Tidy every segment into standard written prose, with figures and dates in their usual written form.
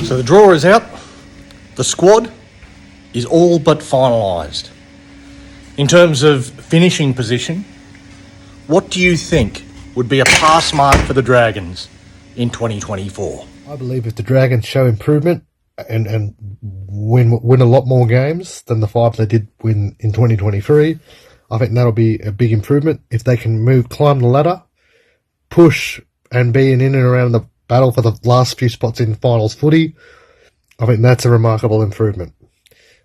So the draw is out. The squad is all but finalised. In terms of finishing position, what do you think would be a pass mark for the Dragons in 2024? I believe if the Dragons show improvement and win a lot more games than the 5 they did win in 2023, I think that'll be a big improvement. If they can climb the ladder, push and be in and around the battle for the last few spots in finals footy, I think that's a remarkable improvement.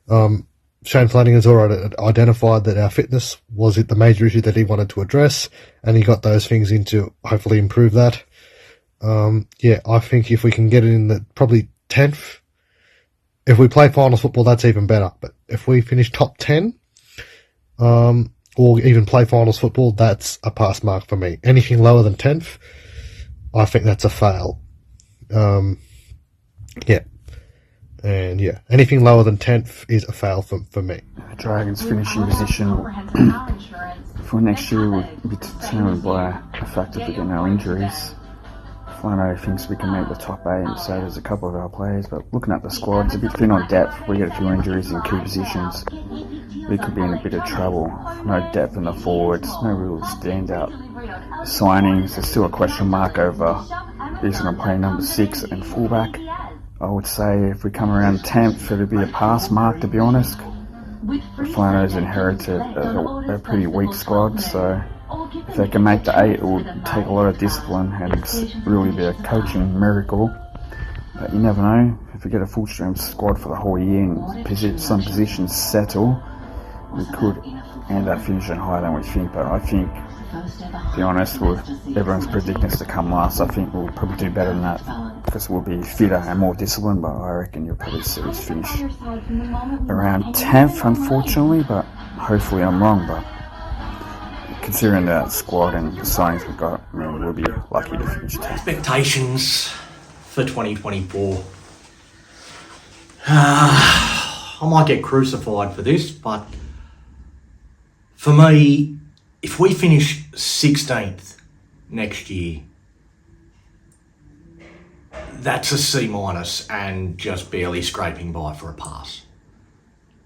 Shane Flanagan's already identified that our fitness was the major issue that he wanted to address, and he got those things in to hopefully improve that. I think if we can get it in the probably 10th, if we play finals football, that's even better. But if we finish top 10, or even play finals football, that's a pass mark for me. Anything lower than 10th, I think that's a fail. Anything lower than 10th is a fail for me. The Dragons' finishing position for next year will be determined by the fact that we get no injuries. Flano thinks we can make the top 8, and so does a couple of our players, but looking at the squad, it's a bit thin on depth. We get a few injuries in key positions. We could be in a bit of trouble. No depth in the forwards, no real standout signings. There's still a question mark over who's going to play number 6 and fullback. I would say if we come around 10th, it'll be a pass mark, to be honest. Flano's inherited a pretty weak squad, so if they can make the 8, it will take a lot of discipline and really be a coaching miracle. But you never know. If we get a full strength squad for the whole year and some positions settle, we could end up finishing higher than we think. But I think, to be honest, with everyone's predicting us to come last, I think we'll probably do better than that because we'll be fitter and more disciplined. But I reckon you'll probably see us finish around 10th, unfortunately. But hopefully I'm wrong. But considering that squad and the signings we've got, I mean, we'll be lucky to finish 10th. Expectations for 2024. I might get crucified for this, but for me, if we finish 16th next year, that's a C- and just barely scraping by for a pass.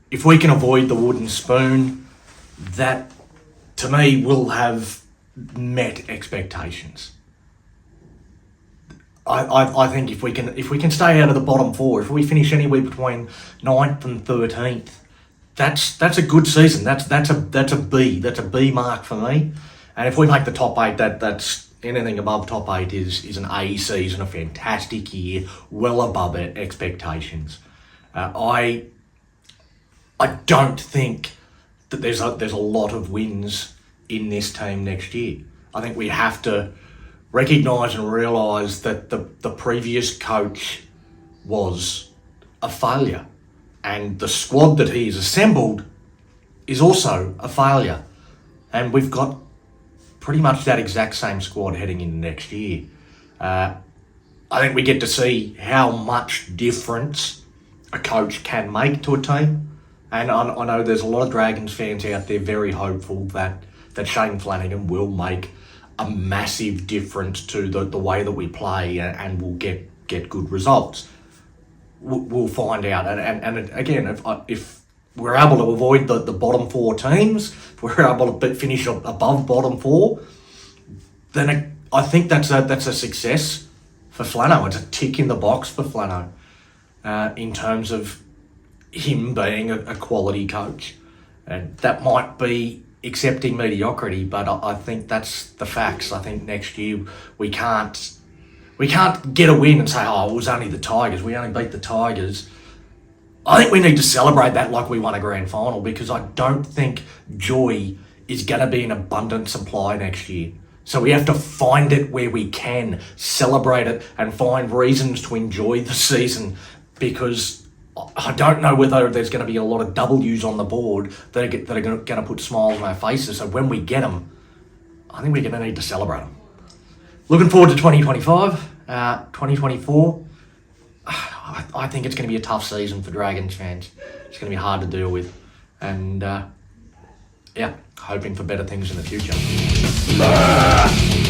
If we can avoid the wooden spoon, that to me will have met expectations. I think if we can stay out of the bottom 4, if we finish anywhere between 9th and 13th, that's a good season. That's a B mark for me. And if we make the top 8, that's anything above top 8 is an A season, a fantastic year, well above expectations. I don't think that there's a lot of wins in this team next year. I think we have to recognise and realise that the previous coach was a failure, and the squad that he's assembled is also a failure, and we've got pretty much that exact same squad heading into next year. I think we get to see how much difference a coach can make to a team, and I know there's a lot of Dragons fans out there very hopeful that Shane Flanagan will make a massive difference to the way that we play and will get good results. We'll find out. And again, if we're able to avoid the bottom 4 teams, if we're able to finish above bottom 4, then I think that's a success for Flano. It's a tick in the box for Flano in terms of him being a quality coach. And that might be accepting mediocrity, but I think that's the facts. I think next year we can't get a win and say, oh, it was only the Tigers, we only beat the Tigers. I think we need to celebrate that like we won a grand final, because I don't think joy is going to be in abundant supply next year. So we have to find it where we can, celebrate it and find reasons to enjoy the season, because I don't know whether there's going to be a lot of W's on the board that are going to put smiles on our faces. So when we get them, I think we're going to need to celebrate them. Looking forward to 2025, 2024. I think it's going to be a tough season for Dragons fans. It's going to be hard to deal with. And hoping for better things in the future. ya.